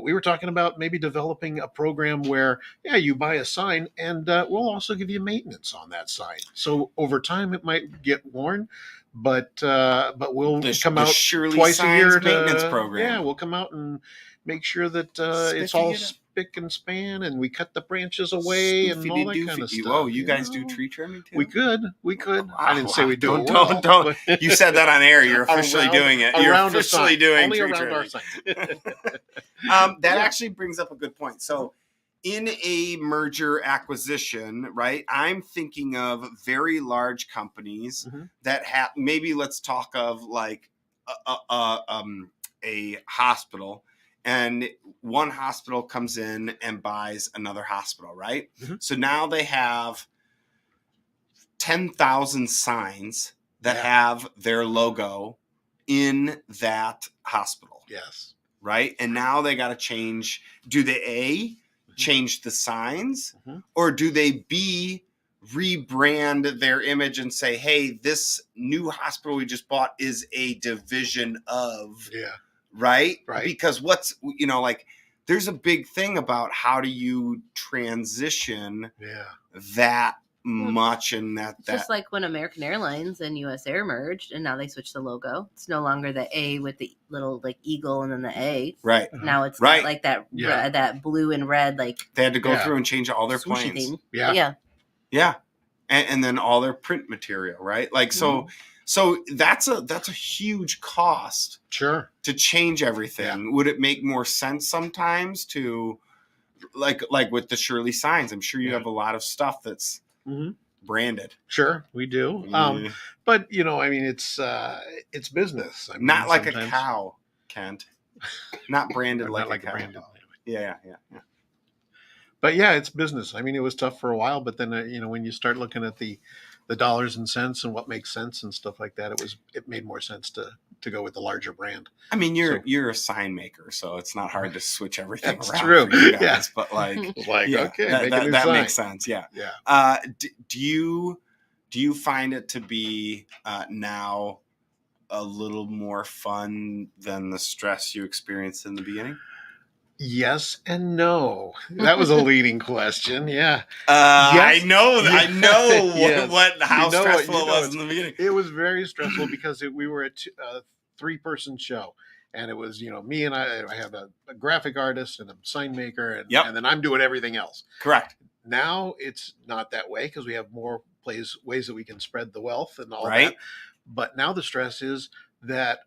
We were talking about maybe developing a program where, you buy a sign, and we'll also give you maintenance on that sign. So over time, it might get worn. But we'll come out twice a year maintenance program. Yeah, we'll come out and make sure that it's all spick and span, and we cut the branches away and all that kind of stuff. Oh, you guys do tree trimming too? We could. Wow, I didn't say we do it. Don't. You said that on air. You're officially doing it. You're officially doing only tree around trimming. our sign. That actually brings up a good point. So, in a merger acquisition, right? I'm thinking of very large companies that have. Maybe let's talk of like a hospital. And one hospital comes in and buys another hospital, right? So now they have 10,000 signs that have their logo in that hospital. Yes. Right? And now they got to change. Do they change the signs? Or do they rebrand their image and say, hey, this new hospital we just bought is a division of... Right? Because like there's a big thing about how do you transition that much and that just like when American Airlines and US Air merged and now they switched the logo. It's no longer the A with the little like eagle and then the A. Right. Now it's not like that that blue and red like they had to go through and change all their planes. Thing. Yeah. And then all their print material, right? Like so that's a huge cost. Sure. To change everything. Yeah. Would it make more sense sometimes to like with the Shirley signs? I'm sure you have a lot of stuff that's branded. Sure, we do. But I mean it's business. I mean, not like a cow, Kent. Not branded like a cow. Branded. Yeah. But yeah, it's business. I mean, it was tough for a while, but then when you start looking at the dollars and cents and what makes sense and stuff like that, it made more sense to go with the larger brand. I mean, you're a sign maker, so it's not hard to switch everything That's around. true. For you guys, but like okay, that makes sense. Yeah. Do you find it to be now a little more fun than the stress you experienced in the beginning? Yes and no. That was a leading question. Yeah. Yes. I know Yes. How stressful it was in the beginning. It was very stressful because we were a 3-person show, and it was me and I have a graphic artist and a sign maker, and then I'm doing everything else. Correct. Now it's not that way because we have more ways that we can spread the wealth and all that. But now the stress is that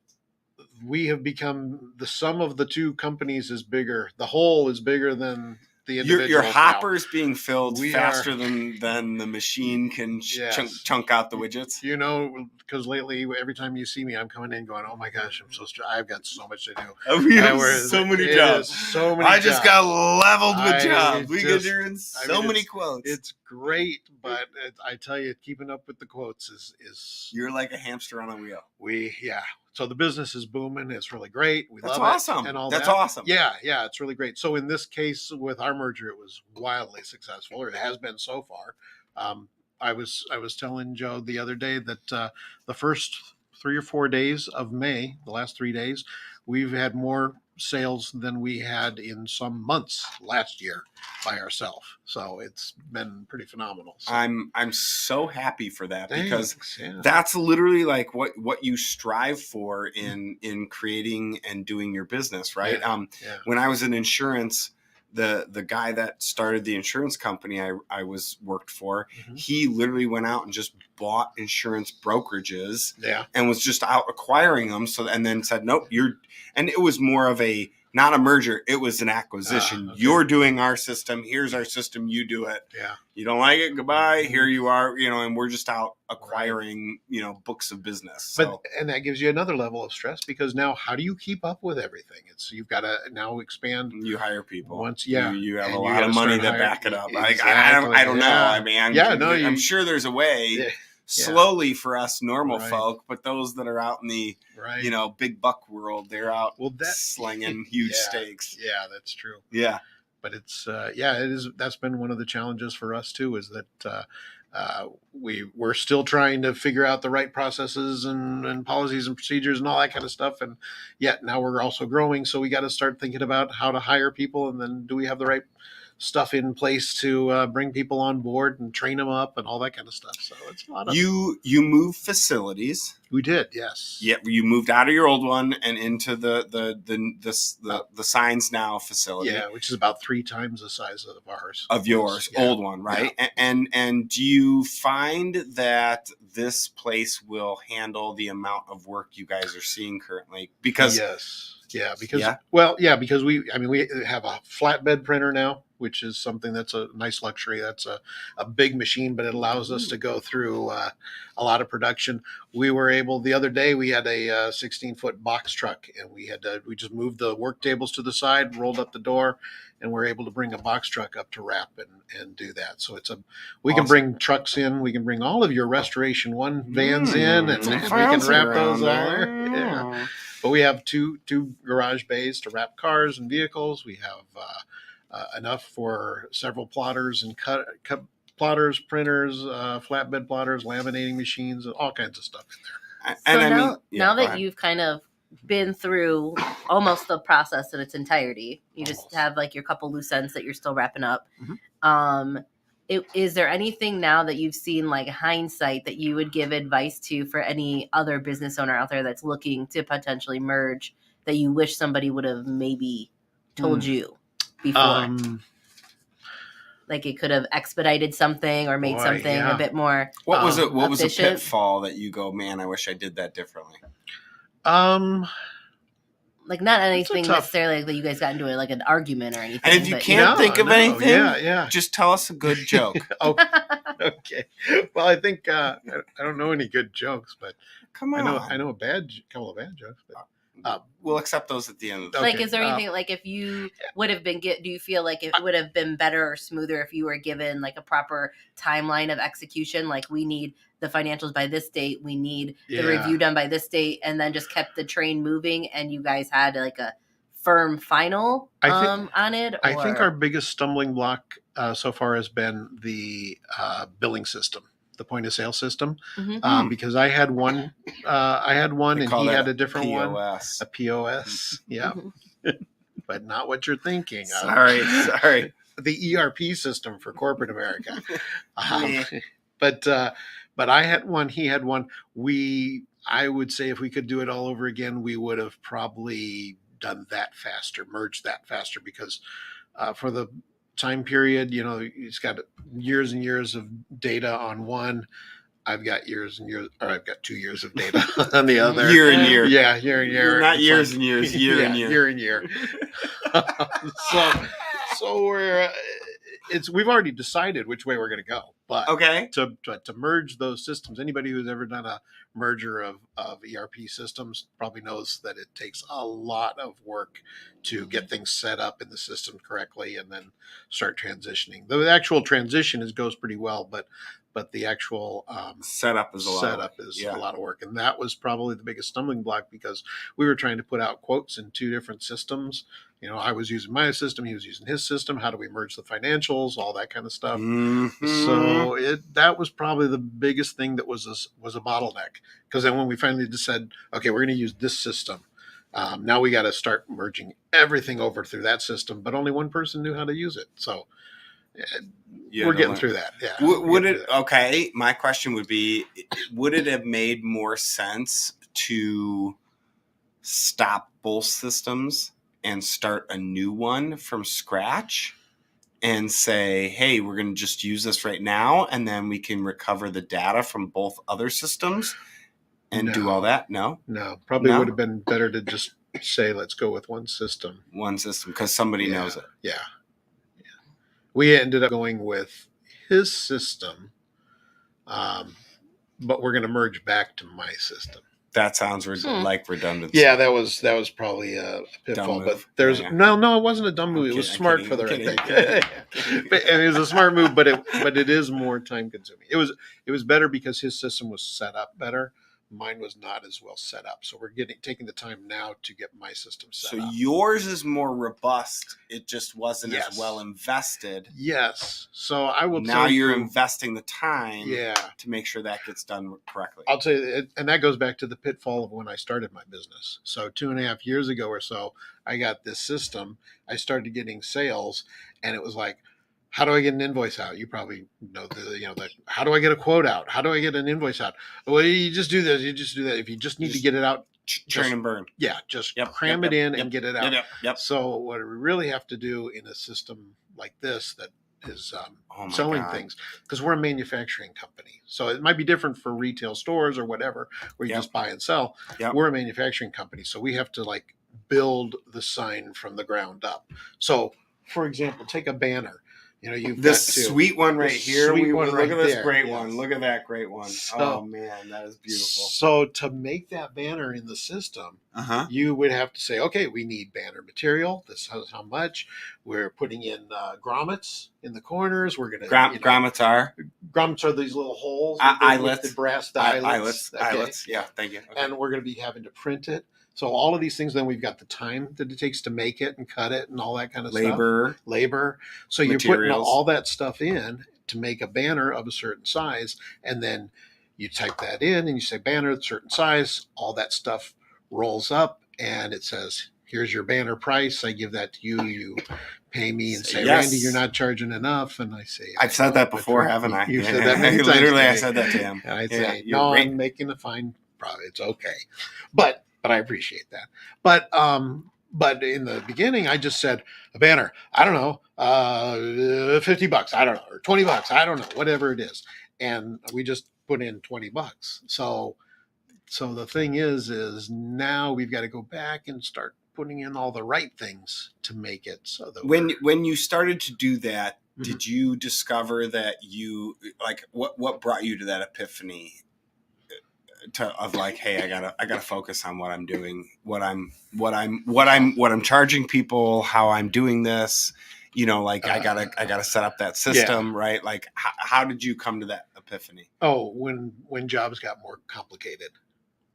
we have become the sum of the two companies is bigger. The whole is bigger than the individual. Your hopper's being filled faster than the machine can chunk out the widgets. Because lately, every time you see me, I'm coming in going, "Oh my gosh, I'm so I've got so much to do. We have so many jobs. So many. I just got leveled with jobs. You're in so many quotes. It's great, but I tell you, keeping up with the quotes is you're like a hamster on a wheel. So the business is booming. It's really great. That's awesome. And all That's that. awesome. Yeah, it's really great. So in this case, with our merger, it was wildly successful, or it has been so far. I was telling Joe the other day that the first 3 or 4 days of May, the last 3 days, we've had more sales than we had in some months last year by ourselves. So it's been pretty phenomenal. So. I'm so happy for that because that's literally like what you strive for in creating and doing your business, right? When I was in insurance, the guy that started the insurance company I worked for, he literally went out and just bought insurance brokerages and was just out acquiring them. And then said, nope, and it was more of not a merger. It was an acquisition. Okay. You're doing our system. Here's our system. You do it. Yeah. You don't like it. Goodbye. Here you are, and we're just out acquiring, books of business. So. And that gives you another level of stress because now how do you keep up with everything? You've got to now expand. You hire people. Once, you have a lot of money to back it up. Exactly. I don't know. I mean, I'm sure there's a way. Yeah. Slowly for us normal folk, but those that are out in the big buck world, they're out slinging huge stakes. Yeah, that's true. Yeah, but it's it is. That's been one of the challenges for us too. Is that we're still trying to figure out the right processes and policies and procedures and all that kind of stuff. And yet now we're also growing, so we got to start thinking about how to hire people, and then do we have the right stuff in place to bring people on board and train them up and all that kind of stuff. So it's a lot of. You moved facilities. We did, yes. Yeah, you moved out of your old one and into the Signs Now facility. Yeah, which is about 3 times the size of ours. Of yours, old one, right? Yeah. And do you find that this place will handle the amount of work you guys are seeing currently? Because because we have a flatbed printer now, which is something that's a nice luxury. That's a big machine, but it allows us to go through a lot of production. We were able, the other day, we had a 16-foot box truck, and we just moved the work tables to the side, rolled up the door, and we're able to bring a box truck up to wrap and do that. So we can bring trucks in. We can bring all of your Restoration 1 vans in, and we can wrap those all there. Yeah. But we have two garage bays to wrap cars and vehicles. We have enough for several plotters and cut plotters, printers, flatbed plotters, laminating machines, and all kinds of stuff in there. So now that you've kind of been through almost the process in its entirety, you just have like your couple loose ends that you're still wrapping up. Mm-hmm. Is there anything now that you've seen, like hindsight, that you would give advice to for any other business owner out there that's looking to potentially merge, that you wish somebody would have maybe told you before? Like it could have expedited something or made something a bit more. What was it? What was a pitfall that you go, man, I wish I did that differently? Like not anything necessarily that you guys got into like an argument or anything. And if you can't think of anything, just tell us a good joke. Okay. Well, I think I don't know any good jokes, but come on, I know a couple of bad jokes. But we'll accept those at the end of the Like, is there anything, like, if you would have been, do you feel like it would have been better or smoother if you were given, like, a proper timeline of execution? Like, we need the financials by this date, we need the review done by this date, and then just kept the train moving, and you guys had, like, a firm final on it? Or? I think our biggest stumbling block so far has been the billing system. The point of sale system, because I had one, and he had a different POS. one, a POS, but not what you're thinking. Sorry. The ERP system for corporate America. But I had one, he had one. I would say if we could do it all over again, we would have probably done that faster, merged that faster, because for the time period, he's got years and years of data on one. I've got years and years, or I've got 2 years of data on the other. Year and year. Yeah, year and year. Not years and years, year and year. Year and year. So we've already decided which way we're going to go. But to merge those systems, anybody who's ever done a merger of ERP systems probably knows that it takes a lot of work to get things set up in the system correctly and then start transitioning. The actual transition goes pretty well, but the actual setup is a lot of work. And that was probably the biggest stumbling block, because we were trying to put out quotes in 2 different systems. I was using my system, he was using his system. How do we merge the financials, all that kind of stuff? Mm-hmm. So that was probably the biggest thing that was a bottleneck. Because then when we finally just said, okay, we're going to use this system, now we got to start merging everything over through that system, but only one person knew how to use it. So we're getting through that. Yeah. My question would be, would it have made more sense to stop both systems and start a new one from scratch and say, hey, we're going to just use this right now, and then we can recover the data from both other systems and do all that? No, probably would have been better to just say, let's go with one system, because somebody knows it. Yeah. We ended up going with his system, but we're going to merge back to my system. That sounds like redundancy. Yeah, that was probably a pitfall. But there's no, it wasn't a dumb move. It was smart for the right thing. It was a smart move, but it is more time consuming. It was better because his system was set up better. Mine was not as well set up. So we're taking the time now to get my system set up. So yours is more robust. It just wasn't as well invested. Yes. So I will now you're investing the time to make sure that gets done correctly. I'll tell you, and that goes back to the pitfall of when I started my business. So 2.5 years ago or so, I got this system. I started getting sales, and it was like, how do I get an invoice out? You probably know how do I get a quote out? How do I get an invoice out? Well, you just do this. You just do that. If you just need to get it out, churn and burn. Yeah, just cram it in and get it out. Yep. So what we really have to do in a system like this that is selling things, because we're a manufacturing company. So it might be different for retail stores or whatever, where you just buy and sell. We're a manufacturing company. So we have to like build the sign from the ground up. So for example, take a banner. You've this got sweet one right here. Look at this great yes. one. Look at that great one. So, oh man, that is beautiful. So to make that banner in the system, you would have to say, okay, we need banner material. This is how much. We're putting in grommets in the corners. We're going to grommets are these little holes, eyelets, with the brass eyelets. Yeah, thank you. Okay. And we're going to be having to print it. So all of these things, then we've got the time that it takes to make it and cut it and all that kind of stuff. Labor. So you're putting all that stuff in to make a banner of a certain size. And then you type that in and you say banner, certain size, all that stuff rolls up and it says, here's your banner price. I give that to you. You pay me and say, Randy, you're not charging enough. And I say, I've said that before, haven't I? You've said that many times. Literally, I said that to him. And I say, no, I'm making a fine profit. It's okay. But I appreciate that. But in the beginning, I just said a banner. I don't know, $50. I don't know, or $20. I don't know, whatever it is. And we just put in $20. So the thing is now we've got to go back and start putting in all the right things to make it so that when you started to do that, did you discover that you like what brought you to that epiphany? Of like, hey, I gotta focus on what I'm doing, what I'm charging people, how I'm doing this. I gotta set up that system, right? Like, how did you come to that epiphany? Oh, when jobs got more complicated,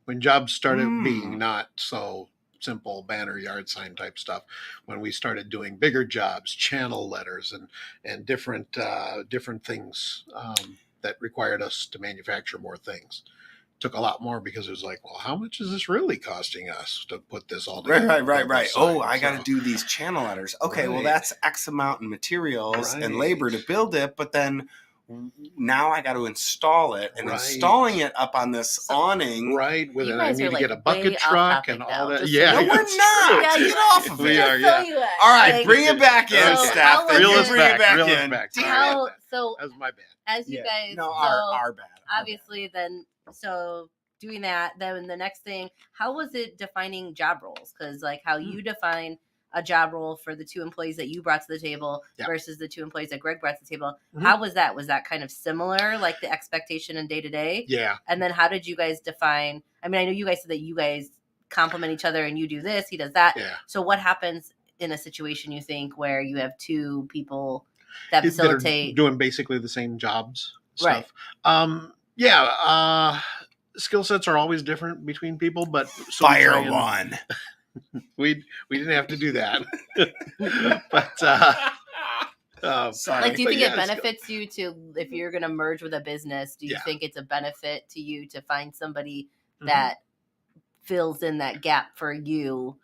when jobs started being not so simple banner, yard sign type stuff, when we started doing bigger jobs, channel letters, and different things that required us to manufacture more things. Took a lot more because it was like, well, how much is this really costing us to put this all together? Right. Oh, I got to do these channel letters. Okay, well, that's X amount in materials and labor to build it, but then now I got to install it, and installing it up on this awning. Right, with I need to get a bucket truck and all that. No, we're not. Yeah, get off of it. We are, yeah. All right, bring it back in, Steph. Reel us back. So that was my bad. As you guys, our bad. Obviously, then. So doing that, then the next thing, how was it defining job roles? Because like how you define a job role for the two employees that you brought to the table versus the two employees that Greg brought to the table. How was that? Was that kind of similar, like the expectation in day to day? Yeah. And then how did you guys define? I mean, I know you guys said that you guys complement each other and you do this, he does that. Yeah. So what happens in a situation you think where you have two people that facilitate doing basically the same jobs stuff? Right. Skill sets are always different between people, but fire one. We didn't have to do that, but sorry. Like, do you think it benefits you to, if you're going to merge with a business? Do you think it's a benefit to you to find somebody that fills in that gap for you?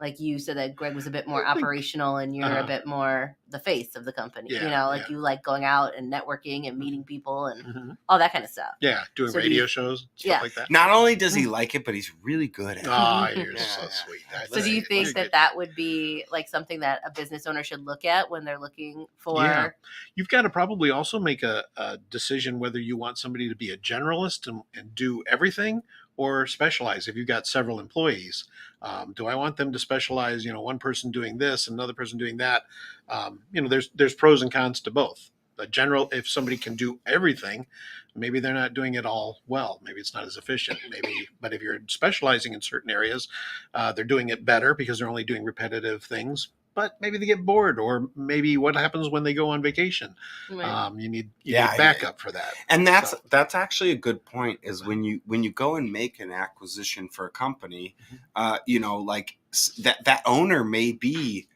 Like you said that Greg was a bit more operational and you're a bit more the face of the company. You like going out and networking and meeting people and all that kind of stuff. Yeah, doing radio shows, stuff like that. Not only does he like it, but he's really good at it. Oh, you're so sweet. So do you think that would be like something that a business owner should look at when they're looking for? Yeah. You've got to probably also make a decision whether you want somebody to be a generalist and do everything, or specialize. If you've got several employees, do I want them to specialize, one person doing this, another person doing that? There's pros and cons to both. If somebody can do everything, maybe they're not doing it all well. Maybe it's not as efficient. But if you're specializing in certain areas, they're doing it better because they're only doing repetitive things. But maybe they get bored, or maybe what happens when they go on vacation. Right. You need backup for that. And that's actually a good point. Is when you go and make an acquisition for a company, like that owner may be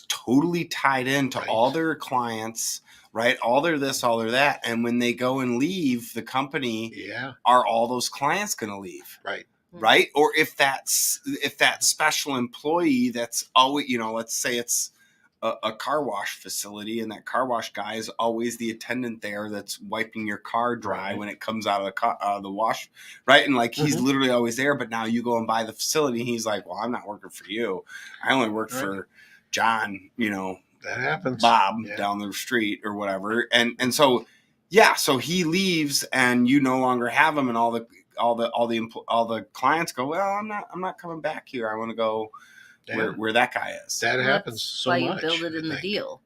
totally tied into all their clients, right? All their this, all their that, and when they go and leave the company, are all those clients going to leave? Right. Or if that special employee that's always, let's say it's a car wash facility, and that car wash guy is always the attendant there that's wiping your car dry when it comes out of the wash, right? And like he's literally always there. But now you go and buy the facility, and he's like, "Well, I'm not working for you. I only work for John, that happens. Bob down the street or whatever." And so so he leaves, and you no longer have him, and all the clients go, "Well, I'm not coming back here. I want to go." Where that guy is. That happens so much. Why you build it in the deal.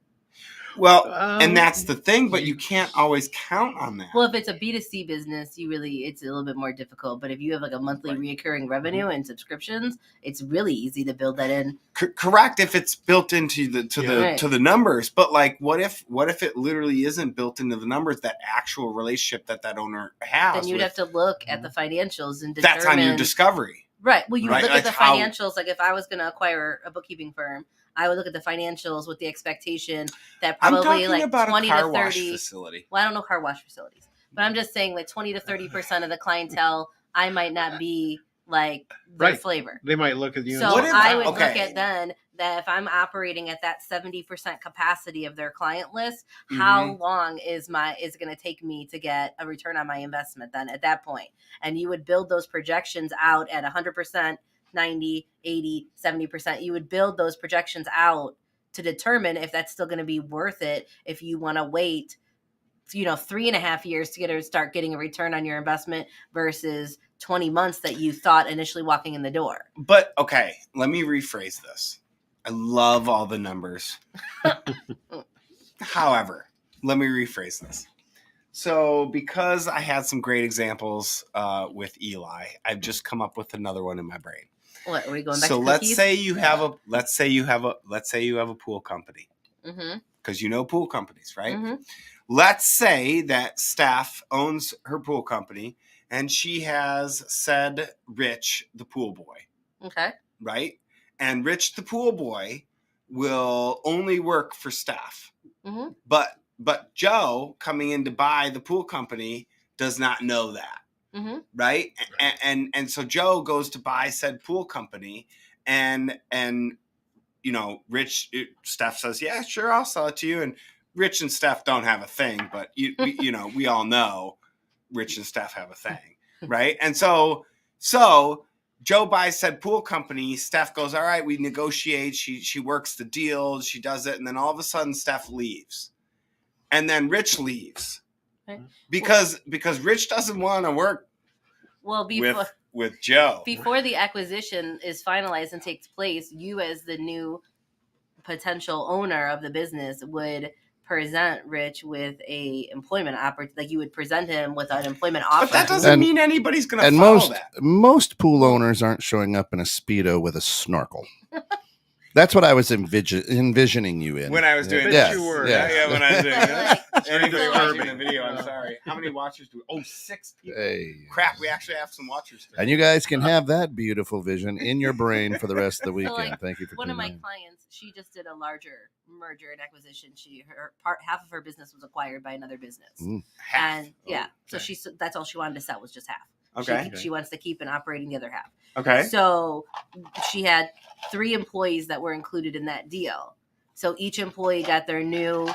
Well, and that's the thing, but you can't always count on that. Well, if it's a B2C business, it's a little bit more difficult. But if you have like a monthly reoccurring revenue and subscriptions, it's really easy to build that in. Correct, if it's built into the numbers. But like, what if it literally isn't built into the numbers? That actual relationship that owner has. Then you'd have to look at the financials and determine. That's on your discovery. Right. Well, you look at the financials. Like if I was going to acquire a bookkeeping firm, I would look at the financials with the expectation that probably like 20 to 30 facility. Well, I don't know car wash facilities, but I'm just saying like 20 to 30% of the clientele, I might not be like their flavor. They might look at you. So I would look at then that if I'm operating at that 70% capacity of their client list, how long is it going to take me to get a return on my investment then at that point? And you would build those projections out at 100%, 90, 80, 70%. You would build those projections out to determine if that's still going to be worth it if you want to wait 3.5 years to start getting a return on your investment versus 20 months that you thought initially walking in the door. But okay, let me rephrase this. I love all the numbers. However, let me rephrase this. So because I had some great examples with Eli, I've just come up with another one in my brain. What, are we going back to cookies? let's say you have a pool company. Because pool companies, right? Let's say that Steph owns her pool company and she has said Rich the pool boy. Okay. Right? And Rich the pool boy will only work for Steph. But Joe coming in to buy the pool company does not know that. Right? And so Joe goes to buy said pool company and Steph says, "Yeah, sure, I'll sell it to you." And Rich and Steph don't have a thing, but we all know Rich and Steph have a thing, right? And so Joe buys said pool company. Steph goes, "All right, we negotiate." She works the deal. She does it. And then all of a sudden Steph leaves. And then Rich leaves. Okay. Because Rich doesn't want to work with Joe. Before the acquisition is finalized and takes place, you as the new potential owner of the business would present Rich with a employment opportunity. Like you would present him with an employment offer. But that doesn't mean anybody's going to follow that. Most pool owners aren't showing up in a Speedo with a snorkel. That's what I was envisioning you in. When I was doing yes, you were. Yes. Yeah, when I was doing that. Anybody watching the video, I'm sorry. How many watchers do we? 6 people. Hey. Crap, we actually have some watchers today. And you guys can have that beautiful vision in your brain for the rest of the weekend. So Thank you for one of my in. clients, she just did a larger merger and acquisition. Half of her business was acquired by another business. Half. And so that's all she wanted to sell was just half. Okay. She wants to keep and operating the other half. Okay. So she had 3 employees that were included in that deal. So each employee got their new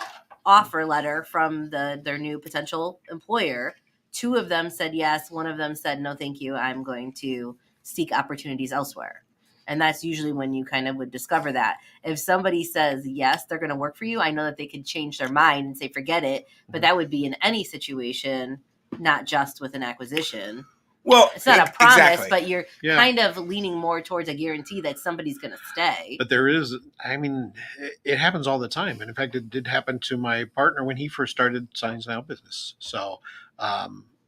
offer letter from their new potential employer. 2 of them said yes. 1 of them said, "No, thank you. I'm going to seek opportunities elsewhere." And that's usually when you kind of would discover that. If somebody says yes, they're going to work for you, I know that they could change their mind and say, forget it. But that would be in any situation, not just with an acquisition. Well, it's not a promise, exactly. but you're kind of leaning more towards a guarantee that somebody's going to stay. But there is, it happens all the time. And in fact, it did happen to my partner when he first started Signs Now business. So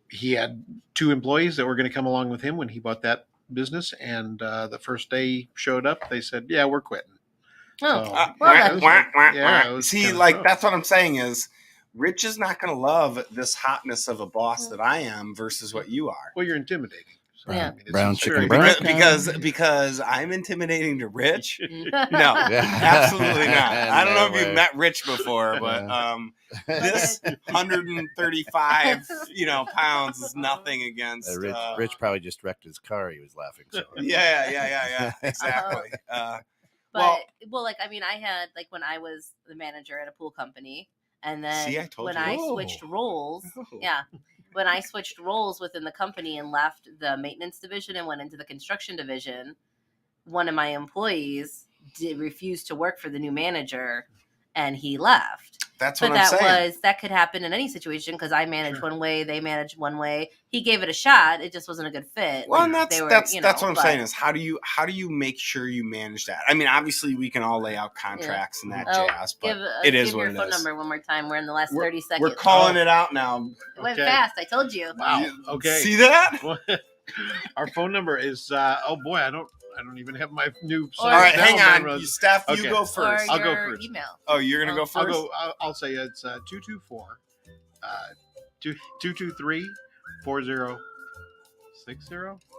he had 2 employees that were going to come along with him when he bought that business. And the first day he showed up, they said, "Yeah, we're quitting." Oh, See, like, that's what I'm saying is, Rich is not going to love this hotness of a boss that I am versus what you are. Well, you're intimidating. So, Yeah. Brown chicken brown. Because I'm intimidating to Rich. No, absolutely not. I don't know if you've met Rich before, but this 135 pounds is nothing against. Rich probably just wrecked his car. He was laughing so hard. Yeah, exactly. But like I mean, I had like when I was the manager at a pool company, and then when I switched roles, when I switched roles within the company and left the maintenance division and went into the construction division, one of my employees refused to work for the new manager, and he left. That's what I'm saying. That could happen in any situation because I managed one way, they managed one way. He gave it a shot. It just wasn't a good fit. Well, and that's what I'm saying is how do you make sure you manage that? I mean, obviously we can all lay out contracts and that jazz, but it is what it is. Give your phone number one more time. We're in the last 30 seconds. We're calling it out now. It went fast. I told you. Wow. Okay. See that? Our phone number is oh boy, I don't even have my new. All right, hang on. Steph, you go first. I'll go first. Email. Oh, you're gonna go first. I'll say it's 224 223 4060.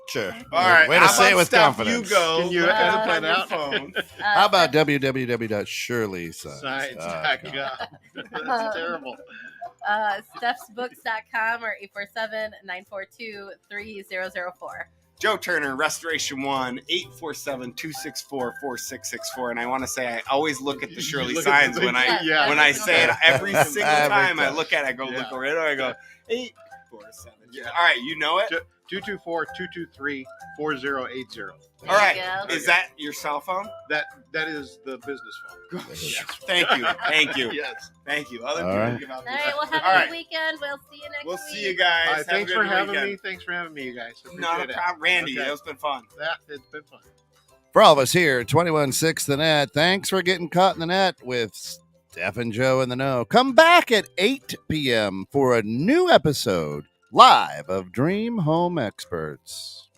Sure. All right. Way to say it with confidence. You go. Can you edit that out? Phone. How about www.shirleysigns.com? That's terrible. Steph'sBooks.com or 847-942-3004. Joe Turner, Restoration 1, 847-264-4664. And I want to say I always look at the Shirley signs when I say it every single time I look at it. I go look over it. I go 847. Yeah. All right, you know it. 224-223-4080. All right. Is that your cell phone? That is the business phone. Yes. Thank you. Yes. Thank you. Other people give out. All right, we'll have a good weekend. We'll see you next week. We'll see you guys. Thanks for having me. Thanks for having me, you guys. Not a problem, Randy. It's been fun. It's been fun. For all of us here at 21.6 The Net, thanks for getting caught in the net with Steph and Joe in the Know. Come back at 8 p.m. for a new episode live of Dream Home Experts.